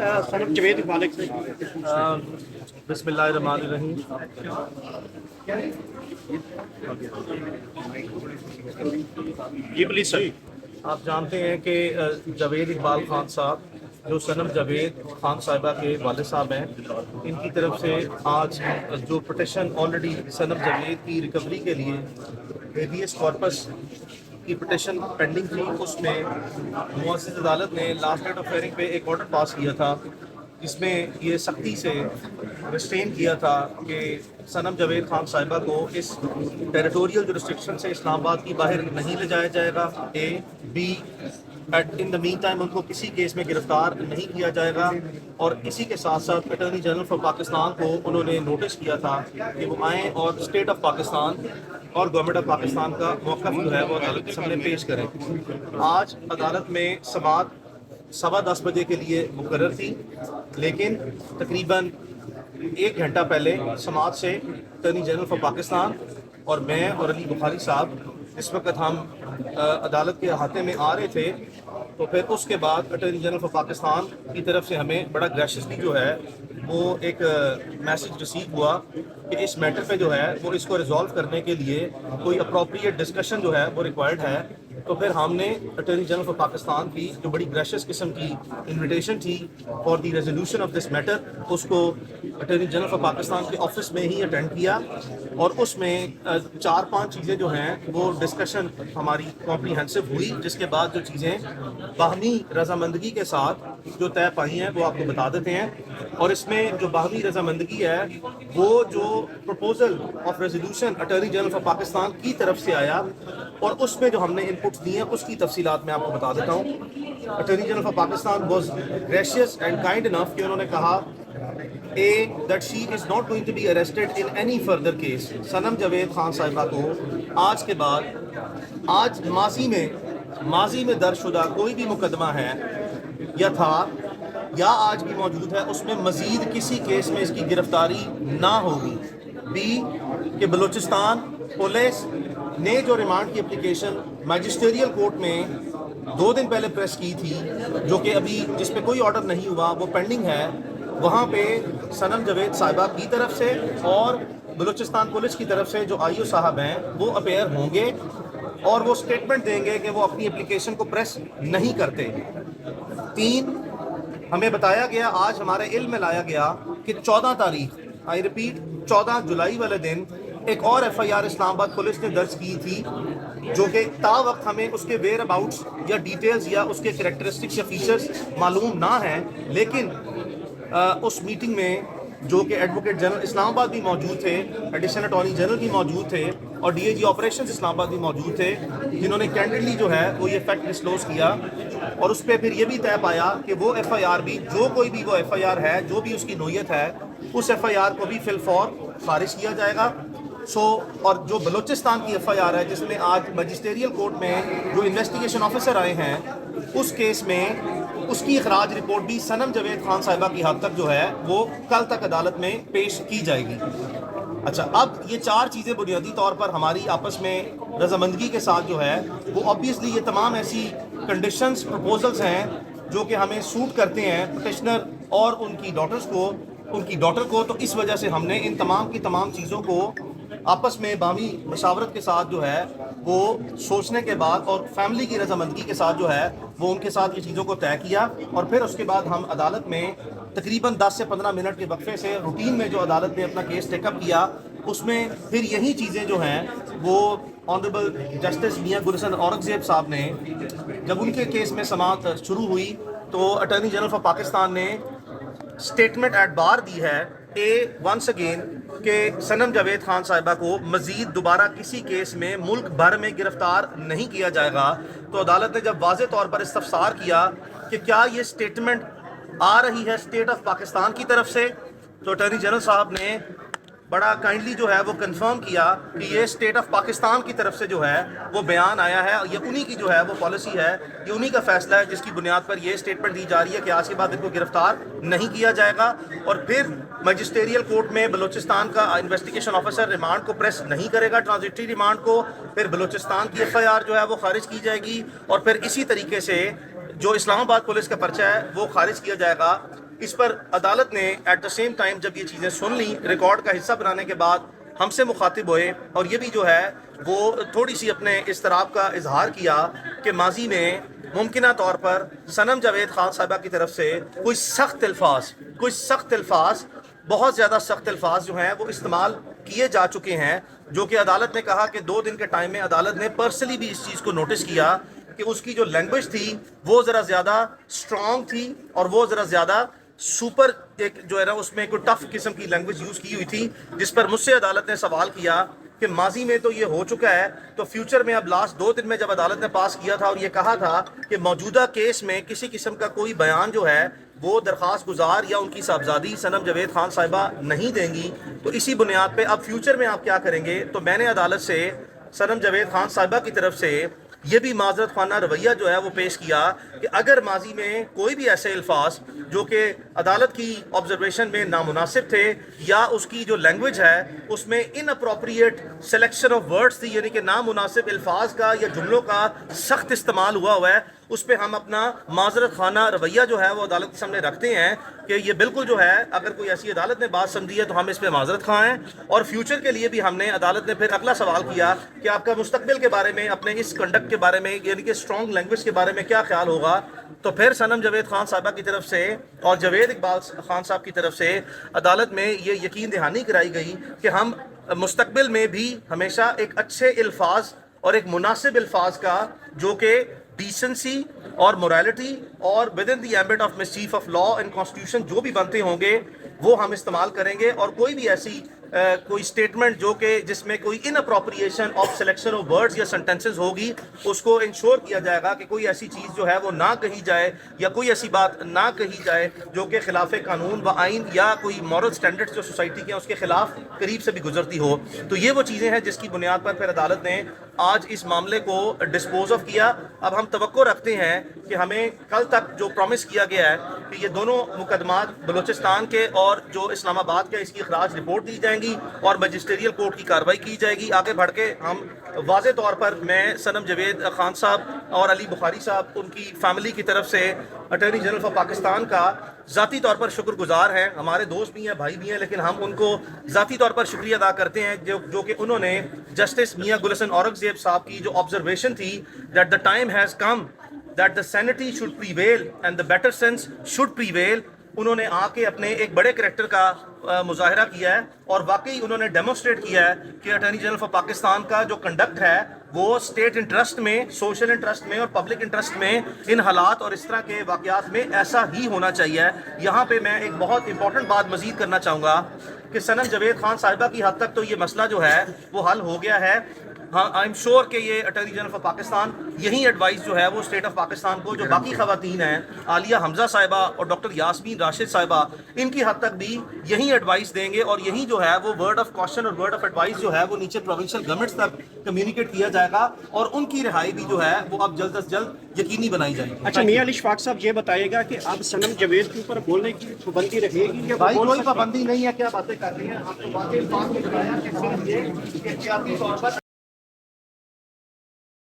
सनम जवेद इकबाल से। बिस्मिल्लाहिर्रहमानिर्रहीम। जी please sir. आप जानते हैं कि जावेद इकबाल खान साहब जो सनम जावेद खान साहिबा के वालिद साहब हैं, इनकी तरफ से आज जो पिटिशन ऑलरेडी सनम जावेद की रिकवरी के लिए हेबियस कॉर्पस की पिटिशन पेंडिंग थी, उसमें मुअज़्ज़िज़ अदालत ने लास्ट डेट ऑफ हियरिंग पे एक ऑर्डर पास किया था जिसमें ये सख्ती से रिस्ट्रेन किया था कि सनम जावेद खान साहिबा को इस टेरिटोरियल जुरिस्डिक्शन से इस्लामाबाद की बाहर नहीं ले जाया जाएगा। A be in the mean time उनको किसी केस में गिरफ्तार नहीं किया जाएगा। और इसी के साथ साथ अटॉर्नी जनरल फॉर पाकिस्तान को उन्होंने नोटिस किया था कि वो आएँ और स्टेट ऑफ पाकिस्तान और गवर्नमेंट ऑफ पाकिस्तान का मौक़िफ़ जो है वो अदालत के सामने पेश करें। आज अदालत में समाअत 10:15 बजे के लिए मुकर्रर थी, लेकिन तकरीबन 1 घंटा पहले समाअत से अटॉर्नी जनरल फॉर पाकिस्तान और मैं और अली बुखारी साहब इस वक्त हम अदालत के अहाते में आ रहे थे, तो फिर उसके बाद अटॉर्नी जनरल फॉर पाकिस्तान की तरफ से हमें बड़ा ग्रेशियसली जो है वो एक मैसेज रिसीव हुआ कि इस मैटर पे जो है वो इसको रिजॉल्व करने के लिए कोई अप्रोप्रिएट डिस्कशन जो है वो रिक्वायर्ड है। तो फिर हमने अटॉर्नी जनरल फॉर पाकिस्तान की जो बड़ी ग्रेशियस किस्म की इन्विटेशन थी for the resolution of this matter, उसको अटॉर्नी जनरल फॉर पाकिस्तान के ऑफिस में ही अटेंड किया और उसमें 4-5 चीज़ें जो हैं वो डिस्कशन हमारी कॉम्प्रीहेंसिव हुई, जिसके बाद जो चीज़ें बाहमी रजामंदगी के साथ जो तय पाई हैं वो आपको बता देते हैं। और इसमें जो बाहमी रजामंदगी है वो जो proposal of resolution attorney general for Pakistan की तरफ से आया और उसमें जो हमने इनपुट्स दिए हैं उसकी तफसीलात मैं आपको बता देता हूँ। Attorney general for Pakistan was gracious and kind enough कि उन्होंने कहा that she is not going to be arrested in any further case। सनम जावेद खान साहिबा को आज के बाद आज माजी में दर्ज शुदा कोई भी मुकदमा है या था या आज भी मौजूद है, उसमें मजीद किसी केस में इसकी गिरफ्तारी ना होगी। बी कि बलूचिस्तान पुलिस ने जो रिमांड की एप्लीकेशन मैजिस्ट्रियल कोर्ट में 2 दिन पहले प्रेस की थी, जो कि अभी जिस पे कोई ऑर्डर नहीं हुआ वो पेंडिंग है, वहाँ पे सनम जावेद साहिबा की तरफ से और बलूचिस्तान पुलिस की तरफ से जो आईओ साहब हैं वो अपेयर होंगे और वो स्टेटमेंट देंगे कि वो अपनी एप्लीकेशन को प्रेस नहीं करते। 3 हमें बताया गया, आज हमारे इल्म में लाया गया कि 14 तारीख, आई रिपीट 14 जुलाई वाले दिन एक और एफआईआर इस्लामाबाद पुलिस ने दर्ज की थी, जो कि ता वक्त हमें उसके वेयर अबाउट्स या डिटेल्स या उसके कैरेक्टरिस्टिक्स या फीचर्स मालूम ना हैं, लेकिन उस मीटिंग में जो कि एडवोकेट जनरल इस्लामाबाद भी मौजूद थे, एडिशनल अटॉर्नी जनरल भी मौजूद थे और डीएजी ऑपरेशंस इस्लामाबाद भी मौजूद थे, जिन्होंने कैंडिडली जो है वो ये फैक्ट डिस्क्लोज किया और उस पर फिर ये भी तय पाया कि वो एफआईआर भी जो कोई भी वो एफआईआर है, जो भी उसकी नोयत है, उस एफआईआर को भी फिलफौर खारिज किया जाएगा। और जो बलूचिस्तान की एफआईआर है जिसमें आज मजिस्ट्रियल कोर्ट में जो इन्वेस्टिगेशन ऑफिसर आए हैं, उस केस में उसकी इखराज रिपोर्ट भी सनम जावेद खान साहिबा की हद तक जो है वो कल तक अदालत में पेश की जाएगी। अच्छा, अब ये 4 चीज़ें बुनियादी तौर पर हमारी आपस में रजामंदगी के साथ जो है वो ऑब्वियसली ये तमाम ऐसी कंडीशंस प्रपोजल्स हैं जो कि हमें सूट करते हैं पिटिशनर और उनकी डॉटर को, तो इस वजह से हमने इन तमाम की तमाम चीज़ों को आपस में बामी मशावरत के साथ जो है वो सोचने के बाद और फैमिली की रजामंदगी के साथ जो है वो उनके साथ ये चीज़ों को तय किया और फिर उसके बाद हम अदालत में तकरीबन 10 से 15 मिनट के वक्फे से रूटीन में जो अदालत ने अपना केस टेकअप किया, उसमें फिर यही चीज़ें जो हैं वो ऑनरेबल जस्टिस मियां गुलशन औरंगजेब साहब ने जब उनके केस में समाअत शुरू हुई तो अटॉर्नी जनरल फॉर पाकिस्तान ने स्टेटमेंट एट बार दी है वंस अगेन कि सनम जावेद खान साहिबा को मजीद दोबारा किसी केस में मुल्क भर में गिरफ्तार नहीं किया जाएगा। तो अदालत ने जब वाज़े तौर पर इस्तफसार किया कि क्या ये स्टेटमेंट आ रही है स्टेट ऑफ पाकिस्तान की तरफ से, तो अटॉर्नी जनरल साहब ने बड़ा काइंडली जो है वो कंफर्म किया कि ये स्टेट ऑफ पाकिस्तान की तरफ से जो है वो बयान आया है, ये उन्हीं की जो है वो पॉलिसी है, ये उन्हीं का फैसला है जिसकी बुनियाद पर ये स्टेटमेंट दी जा रही है कि आज के बाद इनको गिरफ्तार नहीं किया जाएगा। और फिर मैजिस्ट्रियल कोर्ट में बलूचिस्तान का इन्वेस्टिगेशन ऑफिसर रिमांड को प्रेस नहीं करेगा, ट्रांजिटरी रिमांड को, फिर बलूचिस्तान की एफआईआर जो है वो खारिज की जाएगी और फिर इसी तरीके से जो इस्लामाबाद पुलिस का पर्चा है वो खारिज किया जाएगा। اس پر عدالت نے ایٹ دا سیم ٹائم جب یہ چیزیں سن لی ریکارڈ کا حصہ بنانے کے بعد ہم سے مخاطب ہوئے اور یہ بھی جو ہے وہ تھوڑی سی اپنے اضطراب کا اظہار کیا کہ ماضی میں ممکنہ طور پر صنم جاوید خان صاحبہ کی طرف سے کوئی سخت الفاظ بہت زیادہ سخت الفاظ جو ہیں وہ استعمال کیے جا چکے ہیں، جو کہ عدالت نے کہا کہ 2 دن کے ٹائم میں عدالت نے پرسنلی بھی اس چیز کو نوٹس کیا کہ اس کی جو لینگویج تھی وہ ذرا زیادہ اسٹرانگ تھی اور وہ ذرا زیادہ سپر ایک جو ہے نا اس میں کوئی ٹف قسم کی لینگویج یوز کی ہوئی تھی، جس پر مجھ سے عدالت نے سوال کیا کہ ماضی میں تو یہ ہو چکا ہے، تو فیوچر میں اب لاسٹ 2 دن میں جب عدالت نے پاس کیا تھا اور یہ کہا تھا کہ موجودہ کیس میں کسی قسم کا کوئی بیان جو ہے وہ درخواست گزار یا ان کی صاحبزادی صنم جاوید خان صاحبہ نہیں دیں گی، تو اسی بنیاد پہ اب فیوچر میں آپ کیا کریں گے؟ تو میں نے عدالت سے صنم جاوید خان صاحبہ کی طرف سے یہ بھی معذرت خانہ رویہ جو ہے وہ پیش کیا کہ اگر ماضی میں کوئی بھی ایسے الفاظ جو کہ عدالت کی آبزرویشن میں نامناسب تھے یا اس کی جو لینگویج ہے اس میں ان اپروپریٹ سلیکشن آف ورڈز تھی، یعنی کہ نامناسب الفاظ کا یا جملوں کا سخت استعمال ہوا ہے، اس پہ ہم اپنا معذرت خانہ رویہ جو ہے وہ عدالت کے سامنے رکھتے ہیں کہ یہ بالکل جو ہے اگر کوئی ایسی عدالت نے بات سمجھی ہے تو ہم اس پہ معذرت خواہ ہیں۔ اور فیوچر کے لیے بھی ہم نے عدالت نے پھر اگلا سوال کیا کہ آپ کا مستقبل کے بارے میں اپنے اس کنڈکٹ کے بارے میں یعنی کہ اسٹرانگ لینگویج کے بارے میں کیا خیال ہوگا؟ تو پھر صنم جاوید خان صاحبہ کی طرف سے اور جاوید اقبال خان صاحب کی طرف سے عدالت میں یہ یقین دہانی کرائی گئی کہ ہم مستقبل میں بھی ہمیشہ ایک اچھے الفاظ اور ایک مناسب الفاظ کا جو کہ ڈیسنسی اور مورالٹی اور with in the ambit of mischief of law and constitution جو بھی بنتے ہوں گے وہ ہم استعمال کریں گے، اور کوئی بھی ایسی کوئی سٹیٹمنٹ جو کہ جس میں کوئی inappropriation of selection of words یا سنٹینسز ہوگی اس کو انشور کیا جائے گا کہ کوئی ایسی چیز جو ہے وہ نہ کہی جائے یا کوئی ایسی بات نہ کہی جائے جو کہ خلاف قانون و آئین یا کوئی مورل سٹینڈرڈز جو سوسائٹی کے ہیں اس کے خلاف قریب سے بھی گزرتی ہو۔ تو یہ وہ چیزیں ہیں جس کی بنیاد پر پھر عدالت نے آج اس معاملے کو ڈسپوز آف کیا۔ اب ہم توقع رکھتے ہیں کہ ہمیں کل تک جو پرومس کیا گیا ہے کہ یہ دونوں مقدمات بلوچستان کے اور جو اسلام آباد کے اس کی اخراج رپورٹ دی جائیں گی اور مجسٹریل کورٹ کی کارروائی کی جائے گی۔ آگے بڑھ کے ہم واضح طور پر میں صنم جاوید خان صاحب اور علی بخاری صاحب ان کی فیملی کی طرف سے اٹارنی جنرل آف پاکستان کا ذاتی طور پر شکر گزار ہیں، ہمارے دوست بھی ہیں، بھائی بھی ہیں، لیکن ہم ان کو ذاتی طور پر شکریہ ادا کرتے ہیں جو کہ انہوں نے جسٹس میاں گل حسن اورنگزیب صاحب کی جو آبزرویشن تھی that the time has come that the sanity should prevail and the better sense should prevail، انہوں نے آ کے اپنے ایک بڑے کریکٹر کا مظاہرہ کیا ہے اور واقعی انہوں نے ڈیمونسٹریٹ کیا ہے کہ اٹارنی جنرل آف پاکستان کا جو کنڈکٹ ہے وہ اسٹیٹ انٹرسٹ میں، سوشل انٹرسٹ میں اور پبلک انٹرسٹ میں ان حالات اور اس طرح کے واقعات میں ایسا ہی ہونا چاہیے۔ یہاں پہ میں ایک بہت امپورٹنٹ بات مزید کرنا چاہوں گا کہ صنم جاوید خان صاحبہ کی حد تک تو یہ مسئلہ جو ہے وہ حل ہو گیا ہے۔ ہاں آئی ایم شیور کہ یہ اٹارنی جنرل آف پاکستان یہی ایڈوائس جو ہے وہ اسٹیٹ آف پاکستان کو جو باقی خواتین ہیں عالیہ حمزہ صاحبہ اور ڈاکٹر یاسمین راشد صاحبہ ان کی حد تک بھی یہی ایڈوائس دیں گے، اور یہی جو ہے وہ ورڈ آف کوشچن اور ورڈ آف ایڈوائس جو ہے وہ نیچے پروونشل گورنمنٹس تک کمیونیکیٹ کیا جائے گا اور ان کی رہائی بھی جو ہے وہ اب جلد از جلد یقینی بنائی جائے گی۔ اچھا میاں علی اشفاق صاحب یہ بتائیے گا کہ اب صنم جاوید کے اوپر بولنے کی پابندی رہے گی یا بھائی کوئی پابندی نہیں ہے، کیا باتیں کر رہی ہیں؟ آپ کو واقعی بات میں بتایا کہ صرف یہ کہ احتیاطی طور پر